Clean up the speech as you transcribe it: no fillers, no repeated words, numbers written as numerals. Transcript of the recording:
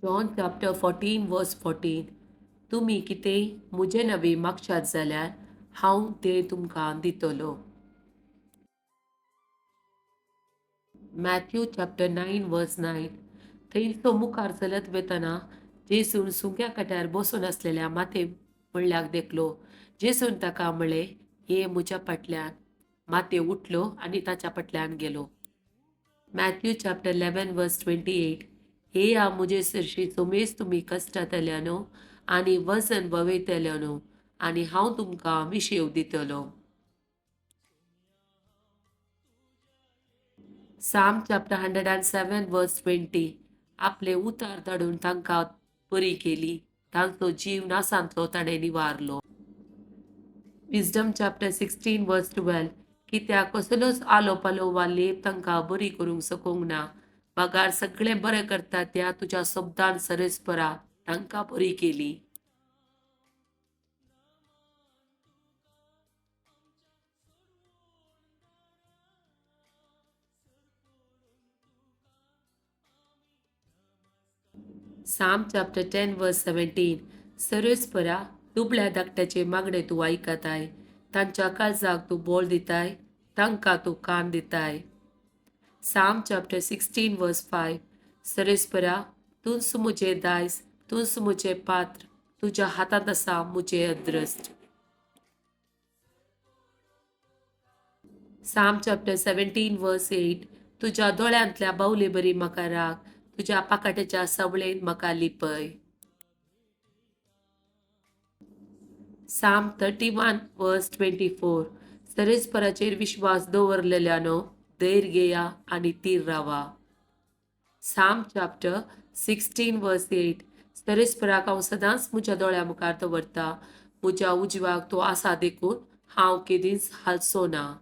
John chapter 14 verse 14. तुम्ही कितेंय म्हजे नवे मागशात जाल्यार हांव तें तुमकां दितलो. Matthew chapter 9 verse 9. थंयचो मुखार चलत वेतना जेसून सुक्या कट्यार बसून असलेल्या माथे म्हणल्याक देखलो. जेसून ताका म्हणले, ये म्हज्या फाटल्यान. माते उठलो आनी ताच्या फाटल्यान गेलो. Matthew chapter 11 verse 28. हे या मुझे सरशीचो मेज तुम्ही कश्टांतल्यानो आनी वजन ववयतल्यानो आनी हांव तुमकां विशेव दितलो. Psalm chapter 107 verse 20. आपले उतार धाडून तांकां बरी केली. तांचो जीव नासांतलो ताणें निवारलो. Wisdom chapter 16 verse 12. कित्याक कसलोच आलो पालो वा लेप तांकां बरी करूंक सकूंक ना. पगार सगळें बरें करता त्या तुज्या शब्दान सरस्परा तांकां बरी केली. Psalm chapter 10 verse 17. सरस्परा दुबळ्या धाकट्याचे मागणे तूं आयकताय. तांच्या काळजाक तूं बोल दिताय. तांकां तूं कान दिताय. Psalm chapter 16 verse 5. सरस्परा तूंच मुझे दायज, तूंच मुझे पात्र, तुज्या हातांत आसा मुझे अद्रस्ट. Psalm chapter 17 verse 8. तुज्या दोळ्यांतल्या बावले बरी म्हाका राख, तुज्या पाकाट्याच्या सवळेन म्हाका लिपय. Psalm 31 verse 24. सरस्पराचेर विश्वास दवरलेल्यानो धैर्य घेया आनी तीर रावा. Psalm chapter 16 verse 8. सरस्पराक हांव सदांच म्हज्या दोळ्या मुखार दवरता. म्हज्या उजवाक तो आसा देखून हांव केदींच हालचो ना.